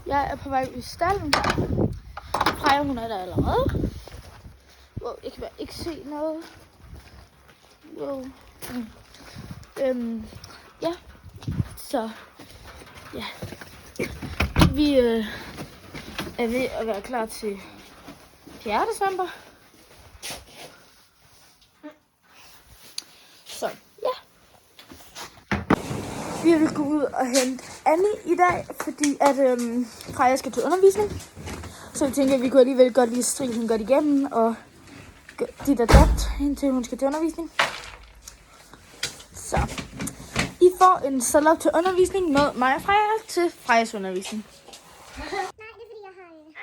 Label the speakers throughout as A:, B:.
A: Jeg er på vej ud i stallen. Freja, hun er der allerede. Wow, jeg kan ikke se noget. Wow. Ja. Så, ja. Vi er ved at være klar til 4. december. Så, ja. Vi vil gå ud og hente Annie i dag, fordi at Freja skal til undervisning. Så vi tænker, at vi kunne alligevel godt lige strikke hende godt igennem og dit og dat, indtil hun skal til undervisning. Så, I får en sallop til undervisning med mig og Freja til Frejas undervisning.
B: Nej, det er fordi, jeg har en.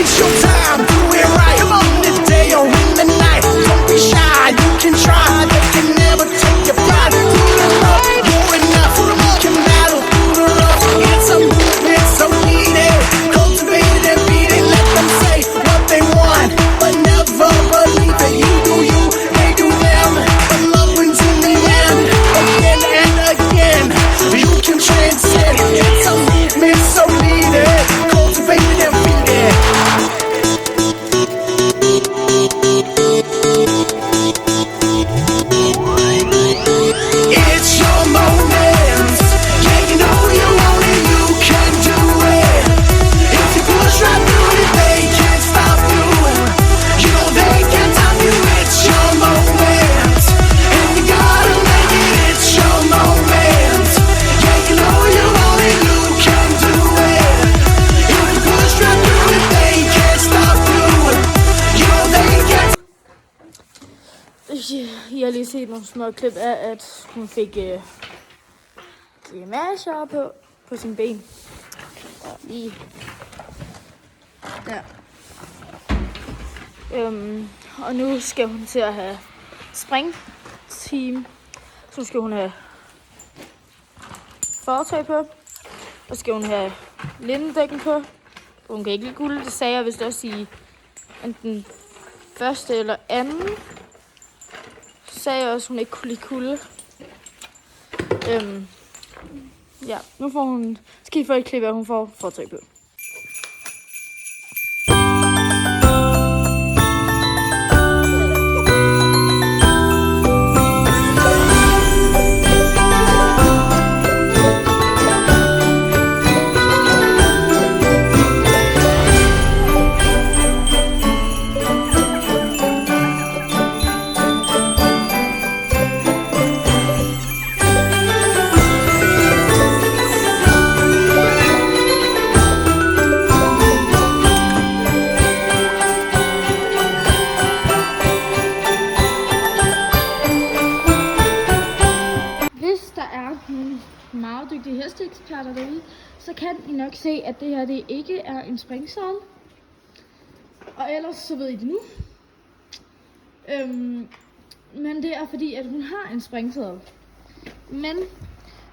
C: It's your time, do it right. Come on, this day or in the night. Don't be shy, you can try. They can never take your pride. You're enough, you can battle through the rough. It's a movement so needed. Cultivate it and beat it. Let them say what they want, but never believe that you do you, they do them. But love wins in the end, again and again. You can transcend. It's a movement so needed. Cultivate it and beat it. It's your moment. Yeah, you know you want it, you can do it. If you push right through it, they can't stop you. You know they can't stop you. It's your moment, and you gotta make it. It's your moment. Yeah, you know you want it, you can do it. If you push right through it, they can't stop you. You know they can't.
A: I har lige set nogle små klip af, at hun fik grimasser på sine ben. Og lige der. Og nu skal hun til at have springteam. Så skal hun have fortøj på. Og skal hun have lindedækken på. Hun kan ikke lide kulde. Det sagde jeg vist også i enten første eller anden. Sagde jeg også, at hun ikke kunne lide kulde. Ja, nu får hun... Skal I få et klip af, at hun får fortøj på. Meget dygtige hesteeksperter derude, så kan I nok se, at det her det ikke er en springsadel. Og ellers så ved I det nu. Men det er fordi, at hun har en springsadel. Men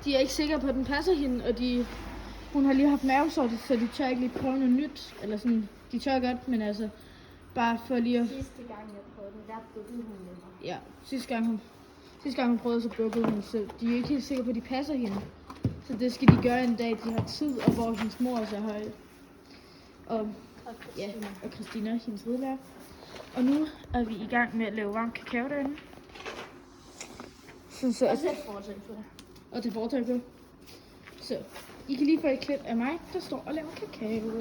A: de er ikke sikre på, at den passer hende, og hun har lige haft mavesår, så de tør ikke lige prøve noget nyt. Eller sådan, de tør godt, men altså bare for lige at...
B: Sidste gang jeg prøvede den, der bukkede hun med mig.
A: Ja, sidste gang hun prøvede, så bukkede hun, så de er ikke helt sikre på, at de passer hende. Så det skal de gøre en dag, de har tid, og hvor hendes mor også er høj. Og Christina, hendes ridlærer. Og nu er vi i gang med at lave varm kakao derinde. Så
B: Og så fortøj på.
A: Og det fortøj på. Så I kan lige få et klip af mig, der står og laver kakao.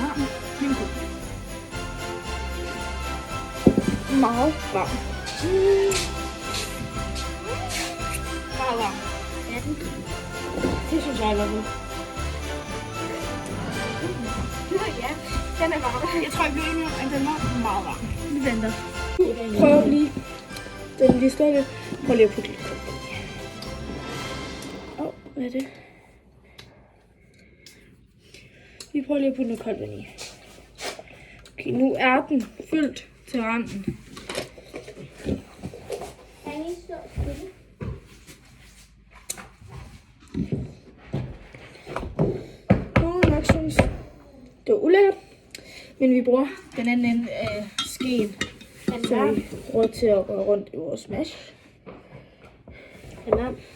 A: varm. Men god. Meget varm. Meget varm.
B: Er den?
A: Det synes jeg i hvert fald.
B: Ja, den er varm.
A: Jeg tror, jeg bliver enig om, at den var meget varm. Vi venter. Prøv lige. Den er lige stået lidt. Prøv lige at putte lidt koldt vand i. Hvad er det? Vi prøver lige at putte noget koldt vand i. Okay, nu er den fyldt til randen.
B: Kan I stå stille?
A: Nogen nok synes, det var ulækkert. Men vi bruger den anden ende af skeen. Så vi prøver til at gå rundt i vores smash.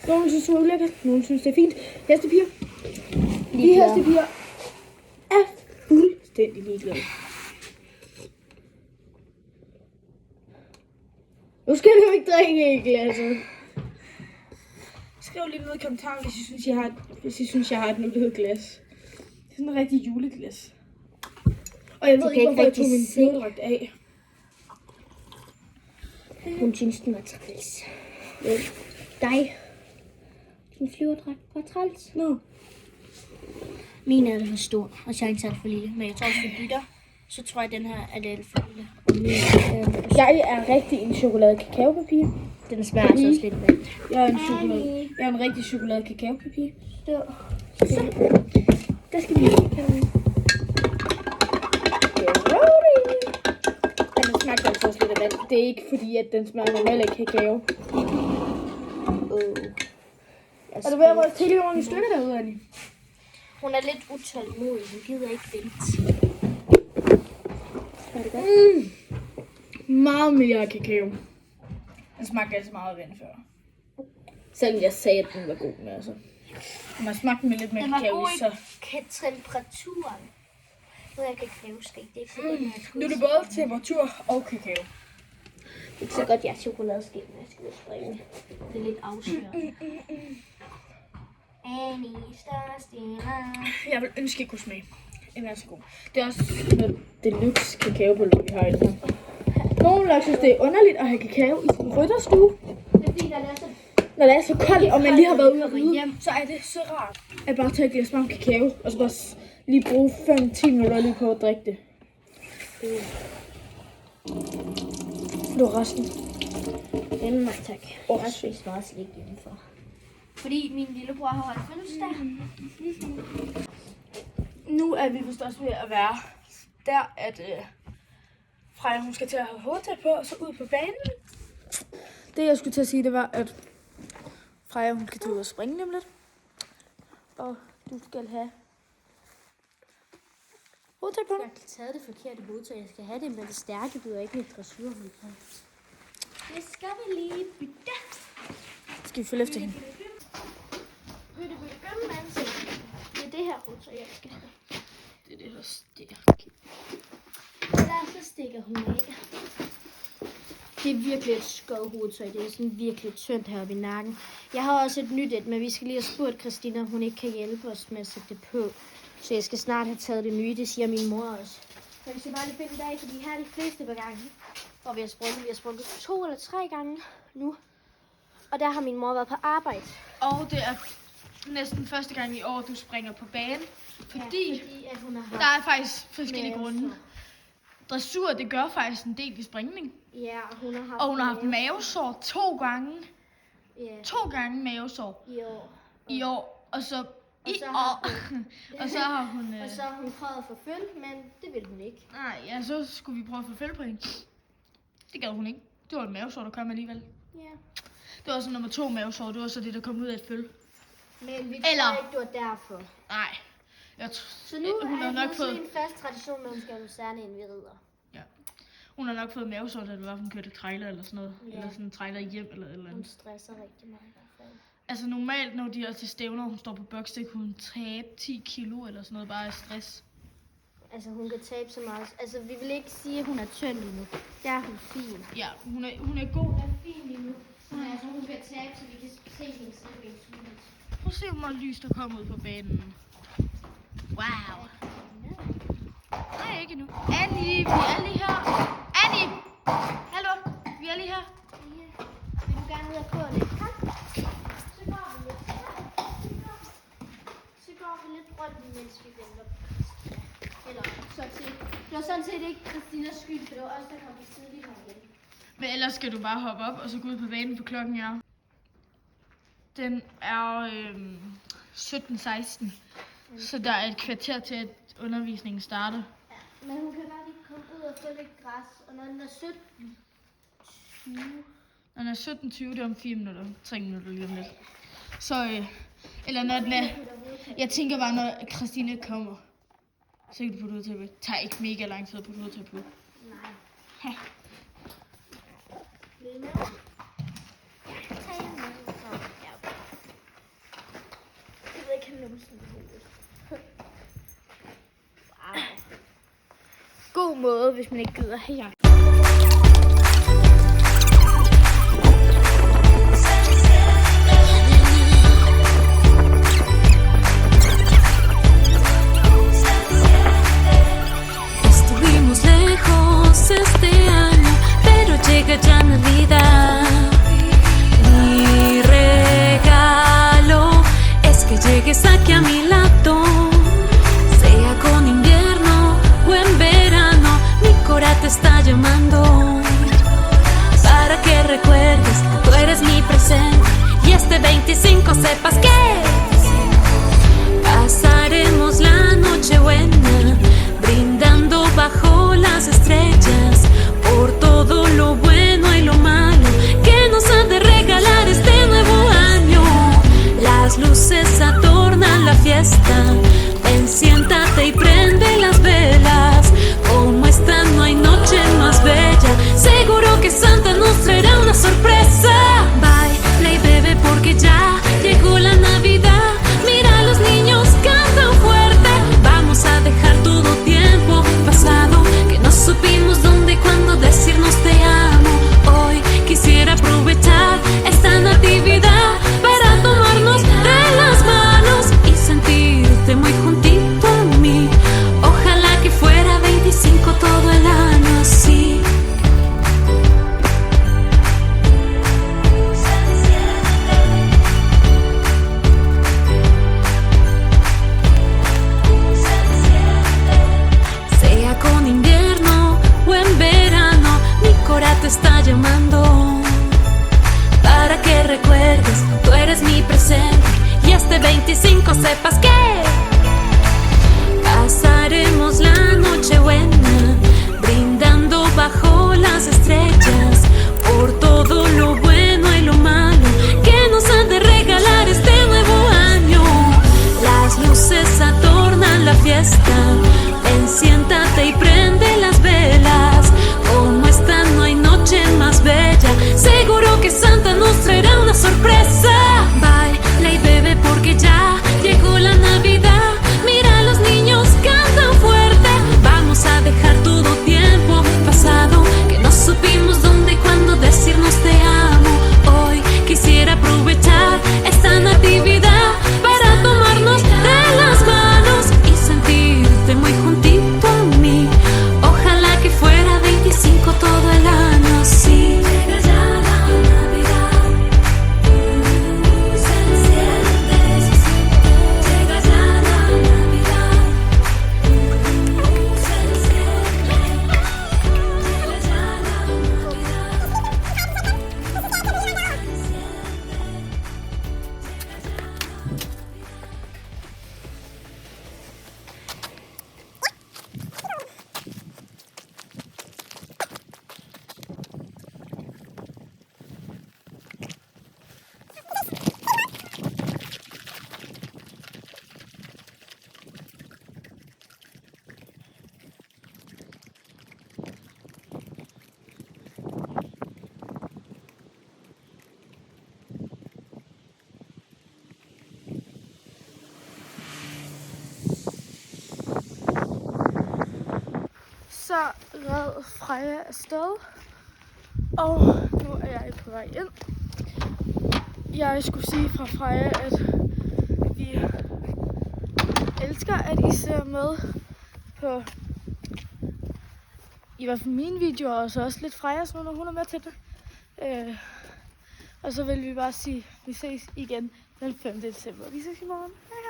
A: Nogen synes, det var ulækkert. Nogen synes, det er fint. Hestepiger. Vi hestepiger er fuldstændig ligeglade. Nu skal du ikke drikke i glasset. Skriv lige ned i kommentaren, hvis I synes, jeg har et nullet glas. Det er sådan en rigtig juleglas. Og jeg ved ikke, hvorfor jeg tog min flyverdragt af.
B: Hun synes, den var træls. Dig. Din flyverdragt var træls.
A: Nå.
B: Min er for stor, og chancen er for lille. Men jeg tror, hvis vi bytter, så tror jeg, den her er lidt for lille. Og min
A: Jeg er rigtig en chokolade kakaopapir.
B: den smager altså også lidt vand.
A: Jeg er en rigtig chokolade kakaopapir. Der skal vi den smager altså også lidt af vand. Det er ikke fordi, at den smager normalt af kakao. Er du ved at røre til i stykker derude, Annie?
B: Hun er lidt utålmodig. Hun gider ikke vente. Er det godt?
A: Meget mere kakao. Den smagte altså meget af vand før. Selvom jeg sagde, at den var god, men altså. Når man smagte med lidt mere
B: Den var
A: kakao
B: god
A: i, så...
B: i temperaturen. Nu er jeg kakaostik. Det er ikke så godt, når jeg
A: Nu er det både temperatur og kakao.
B: Det er ikke så godt, jeg er chokoladeskæld, når jeg skal ud og springe. Det er lidt afslørende. Annie Størstiner.
A: Jeg vil ønske, at jeg kunne smage. Den er så god. Det er også noget deluxe kakaopulver, vi har i den her. Nogle nok synes, det er underligt at have kakao i sin rytterstue.
B: Det er fordi, der er så...
A: Når det er så koldt, og man lige har været ude at ride, så er det så rart at bare tage et glas varm kakao, og så bare lige bruge 5-10 minutter lige på at drikke det. Det var resten.
B: Jamen nej tak. Jeg spiser bare slik hjemmefra. Fordi min lillebror har holdt fødselsdag.
A: Nu er vi vist også ved at være der, at Freja, hun skal til at have hovedtæt på, og så ud på banen. Det jeg skulle til at sige, det var, at Freja, hun skal til ud og springe lige om lidt. Og du skal have hovedtæt på.
B: Jeg har taget det forkerte hovedtøj. Jeg skal have det med det stærke bid, og ikke med dressurhovedtøj. Det skal vi lige bytte.
A: Skal vi følge efter hende?
B: Bytte. Det er det her hovedtøj, jeg skal have.
A: Det er det, der stikker.
B: Der så stikker hun af. Det er virkelig et skødt hovedtøj. Det er sådan virkelig tyndt heroppe i nakken. Jeg har også et nyt et, men vi skal lige have spurgt Christina, om hun ikke kan hjælpe os med at sætte det på. Så jeg skal snart have taget det nye. Det siger min mor også. Men vi skal bare lige finde en dag, fordi her er de fleste par gange. Og vi har sprunget 2 eller 3 gange nu. Og der har min mor været på arbejde.
A: Og det er næsten første gang i år, du springer på banen. Fordi
B: at hun har
A: der er faktisk forskellige grunde. Dressur, det gør faktisk en del i springning.
B: Ja, hun har haft,
A: Og hun har haft mavesår 2 gange.
B: Ja,
A: 2 gange mavesår
B: i år.
A: i år. Og så i
B: så
A: år.
B: har
A: Og så har hun...
B: Og så har hun prøvet at få følge, men det ville hun ikke.
A: Nej, ja, så skulle vi prøve at få følge på hende. Det gad hun ikke. Det var et mavesår, der kom alligevel.
B: Ja.
A: Det var så nummer 2 mavesår. Det var så det, der kom ud af et følge.
B: Men vi
A: Eller-
B: tror ikke, det var derfor.
A: Nej.
B: Så nu
A: hun
B: er
A: har
B: det
A: nok
B: sådan
A: fået...
B: en fast tradition, at hun skal have særlig en vi rider.
A: Ja. Hun har nok fået mavesår, da det var, hun kørte trailer eller sådan noget.
B: Ja.
A: Eller sådan en trailer hjem eller et eller
B: Hun
A: andet.
B: stresser rigtig meget i hvert fald.
A: Altså normalt, når de er til stævner, hun står på boks, det kunne hun tabe 10 kilo eller sådan noget, bare af stress.
B: Altså hun kan tabe så meget. Altså vi vil ikke sige, at hun er tynd endnu. Der er hun fin.
A: Ja, hun er god.
B: Hun er fin endnu. Men altså hun kan tabe, så vi kan se hende selv.
A: Prøv at se, hvor meget lys der kommer ud på banen. Wow. Nej, ikke endnu. Annie, vi er lige her. Annie! Hallo, vi er lige her.
B: Vil du gerne ud og få lidt kaffe? Så går vi lidt rundt, mens vi venter. Eller sådan set. Det var sådan set ikke Christinas skyld, for det var også der kom vi tidligt herhjemme.
A: Men ellers skal du bare hoppe op og så gå ud på banen, for klokken er. Den er 17:16. Så der er et kvarter til, at undervisningen starter.
B: Ja, men hun kan bare lige komme ud og få lidt græs, og når den er 17:20.
A: Når den er 17:20, det er om 4 minutter. 3 minutter lige om lidt. Så, eller når den er. Jeg tænker bare, når Christine kommer, så kan du putte udtøj på. Det tager ikke mega lang tid at putte udtøj på.
B: Nej.
A: Ha.
B: Vil I med? Tag jer med. Ja. Jeg ved ikke, om numsen er helt. Wow. God måde, hvis man ikke gider her.
D: Estuvimos lejos este año, pero llega ya Navidad. Mi regalo es que llegues aquí a mi lado, sea con invierno o en verano. Mi cora te está llamando para que recuerdes, tú eres mi presente y este 25 sepas que pasaremos la noche buena, brindando bajo las estrellas por todo lo bueno y lo malo que nos ha de regalar este nuevo año. Las luces adornan la fiesta, ven, siéntate y prende las velas. Como esta no hay noche más bella, seguro que Santa nos traerá una sorpresa. Baila y bebe porque ya llegó la Navidad. Mira a los niños cantan fuerte, vamos a dejar todo tiempo pasado que no supimos dónde y cuándo decirnos te amo. Hoy quisiera aprovechar esta natividad para tomarnos de las manos y sentirte muy juntito a mí. Ojalá que fuera 25 todo el año así. Sea con invierno o en verano, mi cora te está llamando para que recuerdes, tú eres mi presente y este 25 sepas que pasaremos la noche buena, brindando bajo las estrellas por todo lo bueno y lo malo que nos ha de regalar este nuevo año. Las luces adornan la fiesta, ven, siéntate y prende las velas. Como esta no hay noche más bella, seguro que Santa nos traerá una sorpresa. Baila y bebe porque ya llegó la Navidad. Mira a los niños cantan fuerte, vamos a dejar todo tiempo pasado que no supimos dónde y cuándo decirnos te amo. Hoy quisiera aprovechar esta natividad para tomarnos de las manos y sentirte muy juntito a mí. Ojalá que fuera 25 todo el año así. Llega ya la Navidad, se enciende, llega ya la Navidad, se enciende, llega ya la
A: Så red Freja afsted, og nu er jeg på vej ind. Jeg skulle sige fra Freja, at vi elsker, at I ser med på i hvert fald mine videoer, og så også lidt Frejas nu, når hun er med til det. Og så vil vi bare sige, vi ses igen den 5. december. Vi ses i morgen. Hej hej.